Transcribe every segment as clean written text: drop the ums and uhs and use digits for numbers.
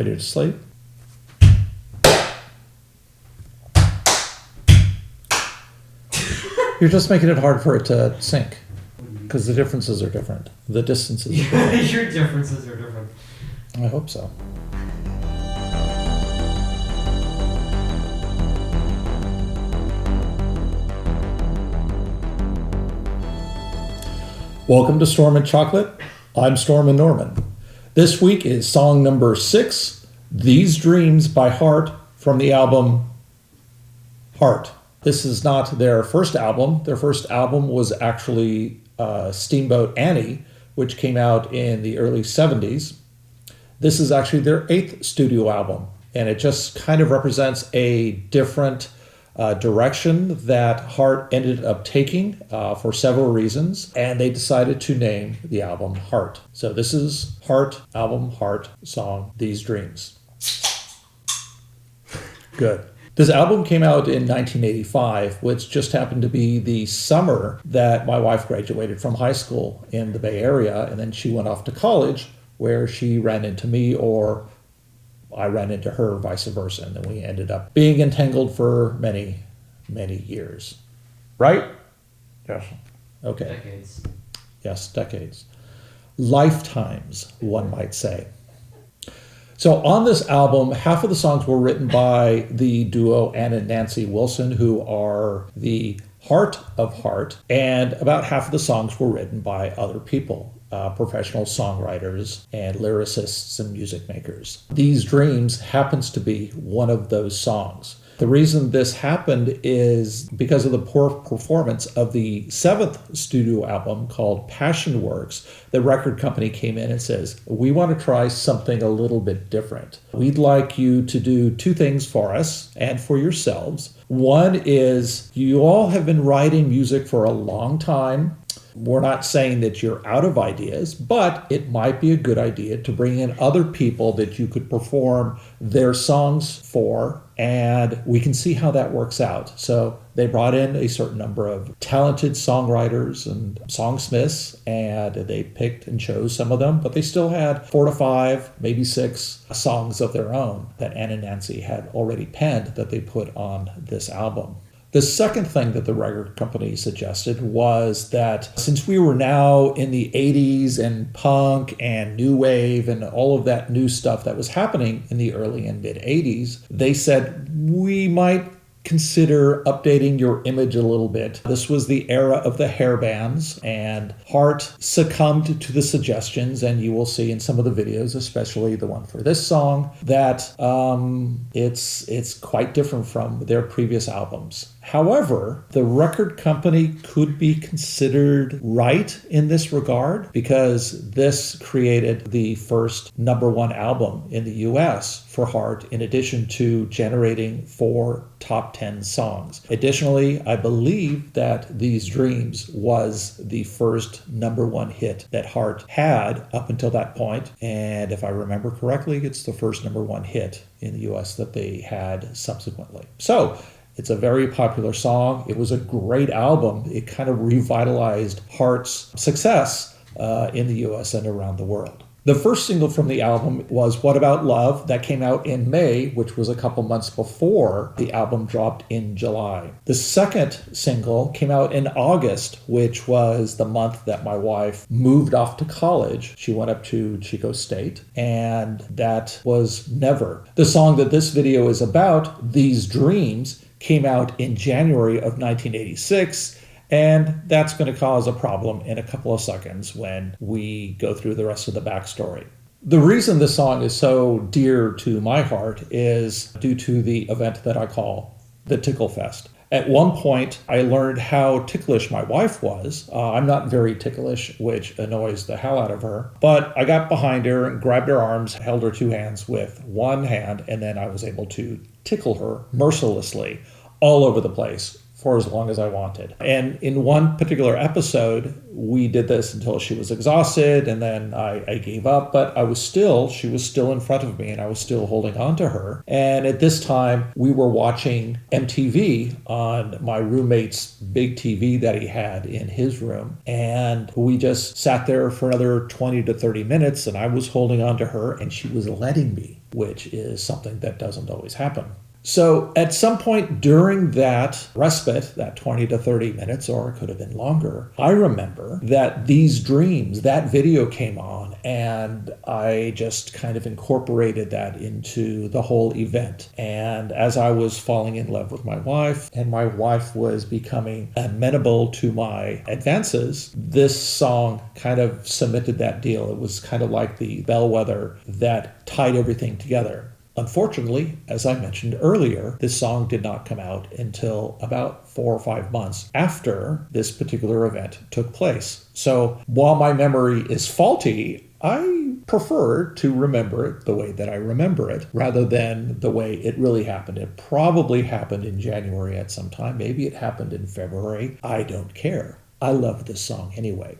Ready to sleep? You're just making it hard for it to sync. Because the differences are different. The distances are different. Your differences are different. I hope so. Welcome to Stormin Chocolate. I'm Stormin Norman. This week is song number 6, These Dreams by Heart, from the album Heart. This is not their first album. Their first album was actually Steamboat Annie, which came out in the early 70s. This is actually their 8th studio album, and it just kind of represents a different direction that Heart ended up taking for several reasons, and they decided to name the album Heart. So this is Heart, album Heart, song These Dreams. Good. This album came out in 1985, which just happened to be the summer that my wife graduated from high school in the Bay Area, and then she went off to college where she ran into me, or I ran into her, vice versa, and then we ended up being entangled for many, many years. Right? Yes. Okay. Decades. Yes, decades. Lifetimes, one might say. So on this album, half of the songs were written by the duo Ann and Nancy Wilson, who are the heart of Heart, and about half of the songs were written by other people. Professional songwriters and lyricists and music makers. These Dreams happens to be one of those songs. The reason this happened is because of the poor performance of the 7th studio album called Passion Works. The record company came in and says, we want to try something a little bit different. We'd like you to do 2 things for us and for yourselves. One is, you all have been writing music for a long time. We're not saying that you're out of ideas, but it might be a good idea to bring in other people that you could perform their songs for, and we can see how that works out. So they brought in a certain number of talented songwriters and songsmiths, and they picked and chose some of them, but they still had 4 to 5, maybe 6 songs of their own that Ann and Nancy had already penned that they put on this album. The second thing that the record company suggested was that since we were now in the 80s and punk and new wave and all of that new stuff that was happening in the early and mid 80s, they said we might consider updating your image a little bit. This was the era of the hair bands, and Heart succumbed to the suggestions, and you will see in some of the videos, especially the one for this song, that it's quite different from their previous albums. However, the record company could be considered right in this regard because this created the first #1 album in the US for Heart, in addition to generating 4 top 10 songs. Additionally, I believe that These Dreams was the first #1 hit that Heart had up until that point. And if I remember correctly, it's the first #1 hit in the US that they had subsequently. So it's a very popular song. It was a great album. It kind of revitalized Heart's success in the US and around the world. The first single from the album was What About Love? That came out in May, which was a couple months before the album dropped in July. The second single came out in August, which was the month that my wife moved off to college. She went up to Chico State, and that was Never. The song that this video is about, These Dreams, came out in January of 1986, and that's going to cause a problem in a couple of seconds when we go through the rest of the backstory. The reason this song is so dear to my heart is due to the event that I call the Tickle Fest. At one point, I learned how ticklish my wife was. I'm not very ticklish, which annoys the hell out of her. But I got behind her and grabbed her arms, held her 2 hands with one hand, and then I was able to tickle her mercilessly all over the place for as long as I wanted. And in one particular episode, we did this until she was exhausted, and then I gave up, but she was still in front of me, and I was still holding on to her. And at this time, we were watching MTV on my roommate's big TV that he had in his room, and we just sat there for another 20 to 30 minutes, and I was holding on to her, and she was letting me. which is something that doesn't always happen. So at some point during that respite, that 20 to 30 minutes, or it could have been longer, I remember that these dreams, that video came on, and I just kind of incorporated that into the whole event. And as I was falling in love with my wife, and my wife was becoming amenable to my advances, this song kind of cemented that deal. It was kind of like the bellwether that tied everything together. Unfortunately, as I mentioned earlier, this song did not come out until about 4 or 5 months after this particular event took place. So while my memory is faulty, I prefer to remember it the way that I remember it rather than the way it really happened. It probably happened in January at some time. Maybe it happened in February. I don't care. I love this song anyway.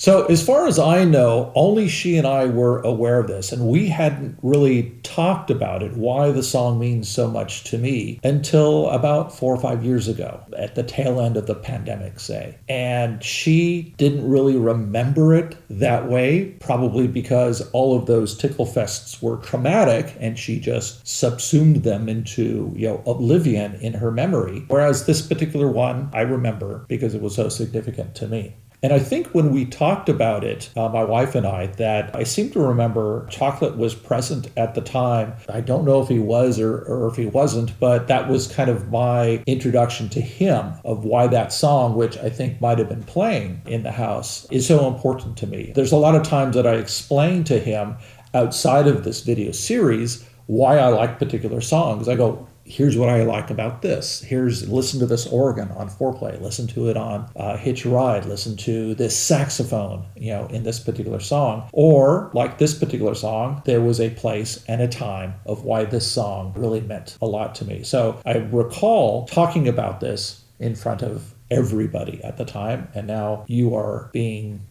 So as far as I know, only she and I were aware of this, and we hadn't really talked about it, why the song means so much to me, until about 4 or 5 years ago, at the tail end of the pandemic, say. And she didn't really remember it that way, probably because all of those tickle fests were traumatic, and she just subsumed them into, oblivion in her memory. Whereas this particular one, I remember because it was so significant to me. And I think when we talked about it, my wife and I, that I seem to remember Chocolate was present at the time. I don't know if he was or if he wasn't, but that was kind of my introduction to him of why that song, which I think might have been playing in the house, is so important to me. There's a lot of times that I explain to him outside of this video series why I like particular songs. I go, here's what I like about this. Listen to this organ on Foreplay. Listen to it on Hitch a Ride. Listen to this saxophone, in this particular song. Or, like this particular song, there was a place and a time of why this song really meant a lot to me. So I recall talking about this in front of everybody at the time, and now you are being,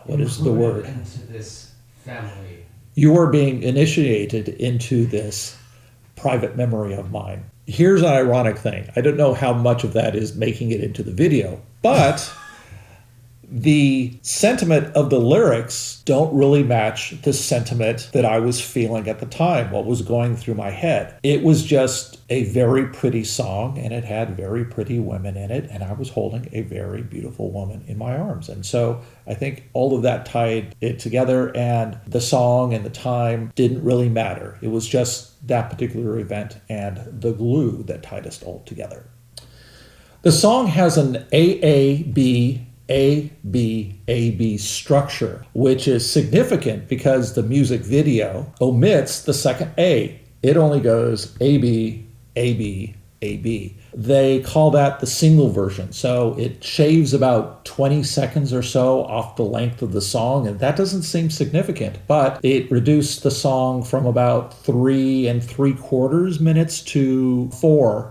what is the word? Into this family. You are being initiated into this private memory of mine. Here's an ironic thing. I don't know how much of that is making it into the video, but the sentiment of the lyrics don't really match the sentiment that I was feeling at the time, what was going through my head. It was just a very pretty song, and it had very pretty women in it, and I was holding a very beautiful woman in my arms. And so I think all of that tied it together, and the song and the time didn't really matter. It was just that particular event and the glue that tied us all together. The song has an AAB A-B structure, which is significant because the music video omits the second A. It only goes A-B, A-B, A-B. They call that the single version. So it shaves about 20 seconds or so off the length of the song, and that doesn't seem significant, but it reduced the song from about 3 3/4 minutes to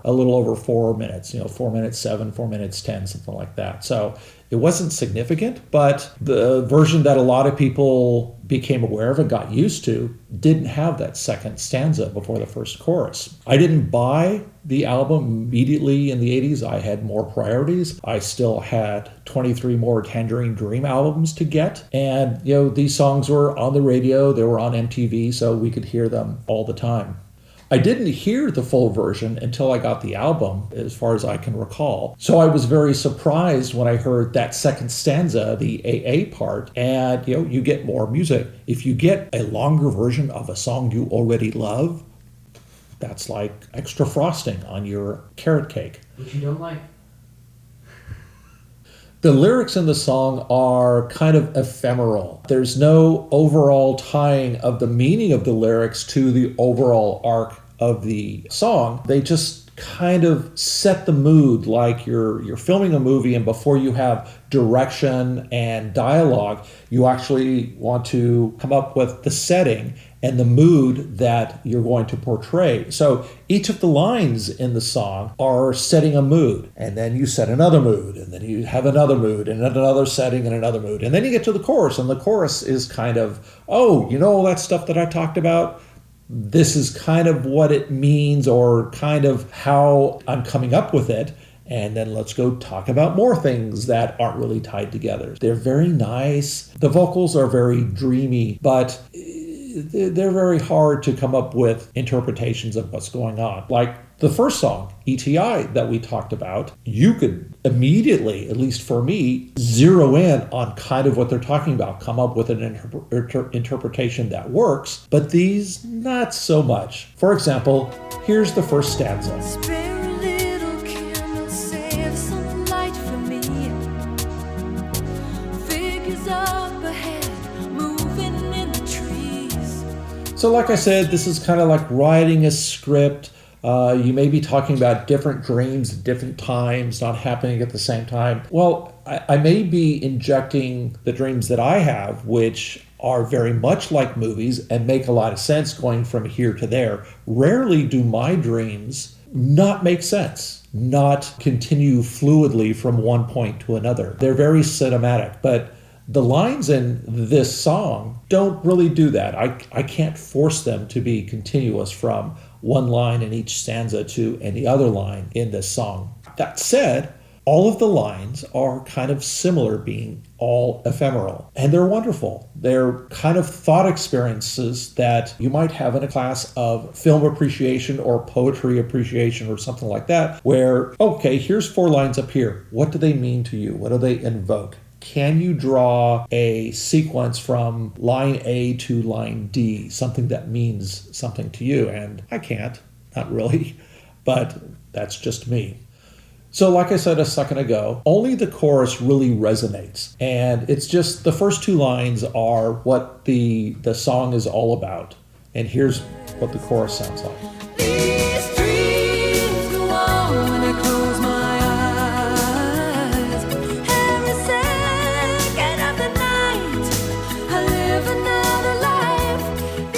a little over 4 minutes, 4 minutes 7, 4 minutes 10, something like that. So it wasn't significant, but the version that a lot of people became aware of and got used to didn't have that second stanza before the first chorus. I didn't buy the album immediately in the 80s. I had more priorities. I still had 23 more Tangerine Dream albums to get. And, these songs were on the radio, they were on MTV, so we could hear them all the time. I didn't hear the full version until I got the album, as far as I can recall. So I was very surprised when I heard that second stanza, the AA part, and you get more music. If you get a longer version of a song you already love, that's like extra frosting on your carrot cake. Which you don't like? The lyrics in the song are kind of ephemeral. There's no overall tying of the meaning of the lyrics to the overall arc of the song. They just kind of set the mood like you're filming a movie, and before you have direction and dialogue, you actually want to come up with the setting and the mood that you're going to portray. So each of the lines in the song are setting a mood, and then you set another mood, and then you have another mood, and another setting and another mood. And then you get to the chorus, and the chorus is kind of, all that stuff that I talked about? This is kind of what it means, or kind of how I'm coming up with it. And then let's go talk about more things that aren't really tied together. They're very nice. The vocals are very dreamy, but they're very hard to come up with interpretations of what's going on. Like the first song, ETI, that we talked about, you could immediately, at least for me, zero in on kind of what they're talking about, come up with an interpretation that works, but these, not so much. For example, here's the first stanza. Spare a little candle, save some light for me. Figures up ahead, moving in the trees. So like I said, this is kind of like writing a script. You may be talking about different dreams at different times, not happening at the same time. Well, I may be injecting the dreams that I have, which are very much like movies and make a lot of sense going from here to there. Rarely do my dreams not make sense, not continue fluidly from one point to another. They're very cinematic, but the lines in this song don't really do that. I can't force them to be continuous from one line in each stanza to any other line in this song. That said, all of the lines are kind of similar, being all ephemeral, and they're wonderful. They're kind of thought experiences that you might have in a class of film appreciation or poetry appreciation or something like that, where, okay, here's 4 lines up here. What do they mean to you? What do they invoke? Can you draw a sequence from line A to line D, something that means something to you? And I can't, not really, but that's just me. So like I said a second ago, only the chorus really resonates. And it's just the first 2 lines are what the song is all about. And here's what the chorus sounds like. These dreams go on when I close my eyes. Every second of the night, I live another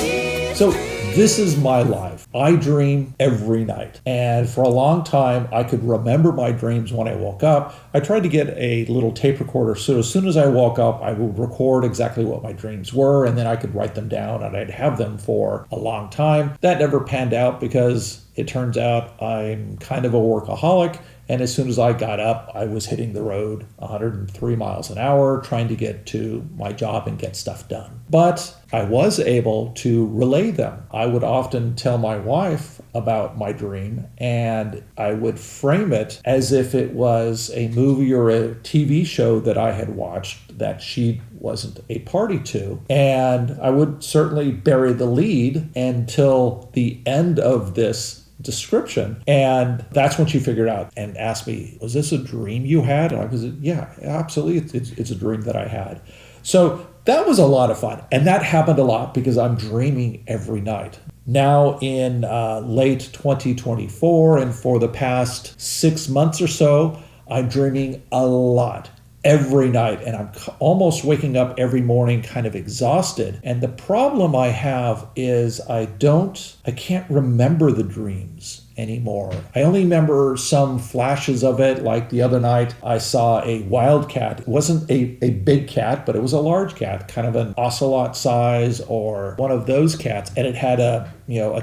life. So this is my life. I dream every night. And for a long time, I could remember my dreams when I woke up. I tried to get a little tape recorder, so as soon as I woke up, I would record exactly what my dreams were, and then I could write them down, and I'd have them for a long time. That never panned out because it turns out I'm kind of a workaholic, and as soon as I got up, I was hitting the road 103 miles an hour, trying to get to my job and get stuff done. But I was able to relay them. I would often tell my wife about my dream, and I would frame it as if it was a movie or a TV show that I had watched that she wasn't a party to. And I would certainly bury the lead until the end of this description, and that's when she figured out and asked me, was this a dream you had? And I was, yeah, absolutely, it's a dream that I had. So that was a lot of fun, and that happened a lot because I'm dreaming every night. Now in late 2024, and for the past 6 months or so, I'm dreaming a lot. Every night, and I'm almost waking up every morning kind of exhausted. And the problem I have is I can't remember the dreams anymore. I only remember some flashes of it, like the other night I saw a wild cat. It wasn't a big cat, but it was a large cat, kind of an ocelot size or one of those cats, and it had a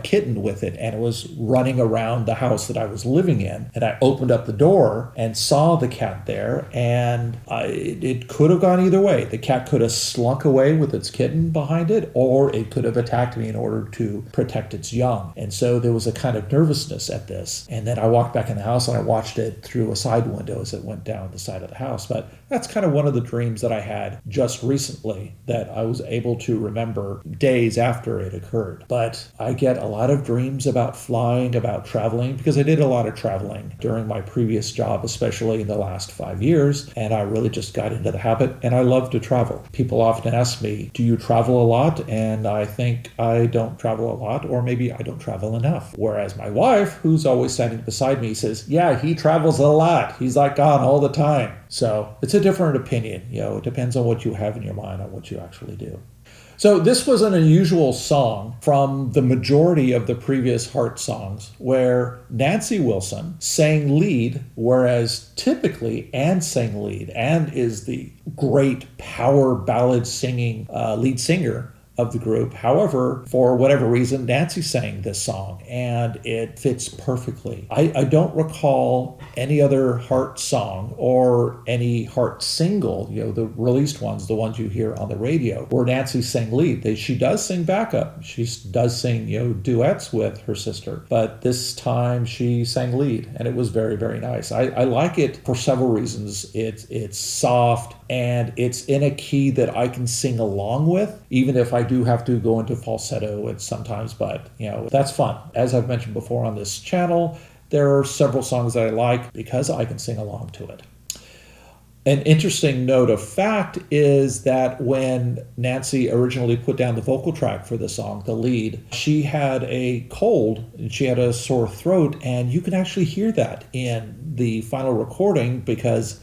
kitten with it, and it was running around the house that I was living in. And I opened up the door and saw the cat there, and it could have gone either way. The cat could have slunk away with its kitten behind it, or it could have attacked me in order to protect its young. And so there was a kind of nervousness at this. And then I walked back in the house and I watched it through a side window as it went down the side of the house. But that's kind of one of the dreams that I had just recently that I was able to remember days after it occurred. But I get a lot of dreams about flying, about traveling, because I did a lot of traveling during my previous job, especially in the last 5 years. And I really just got into the habit, and I love to travel. People often ask me, do you travel a lot? And I think I don't travel a lot, or maybe I don't travel enough. Whereas my wife, who's always standing beside me, says, yeah, he travels a lot. He's like gone all the time. So it's a different opinion. It depends on what you have in your mind, on what you actually do. So this was an unusual song from the majority of the previous Heart songs, where Nancy Wilson sang lead, whereas typically Anne sang lead. Anne is the great power ballad singing lead singer, of the group. However, for whatever reason, Nancy sang this song and it fits perfectly. I don't recall any other Heart song or any Heart single, the released ones, the ones you hear on the radio, where Nancy sang lead. She does sing backup. She does sing, duets with her sister. But this time she sang lead and it was very, very nice. I like it for several reasons. It's soft and it's in a key that I can sing along with, even if I do have to go into falsetto at sometimes, but that's fun. As I've mentioned before on this channel, there are several songs that I like because I can sing along to it. An interesting note of fact is that when Nancy originally put down the vocal track for the song, the lead, she had a cold and she had a sore throat, and you can actually hear that in the final recording because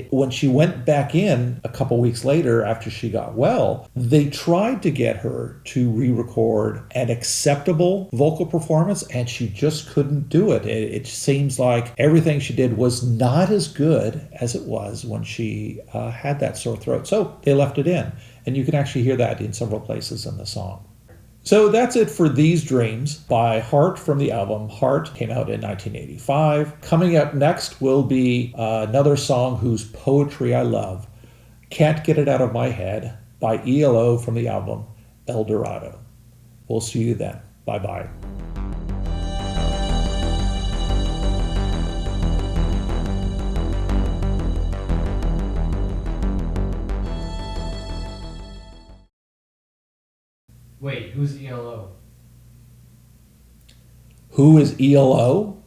when she went back in a couple weeks later after she got well, they tried to get her to re-record an acceptable vocal performance and she just couldn't do it. It seems like everything she did was not as good as it was when she had that sore throat. So they left it in, and you can actually hear that in several places in the song. So that's it for These Dreams by Heart from the album Heart, came out in 1985. Coming up next will be another song whose poetry I love, Can't Get It Out of My Head by ELO from the album El Dorado. We'll see you then. Bye-bye. Wait, who's ELO? Who is ELO?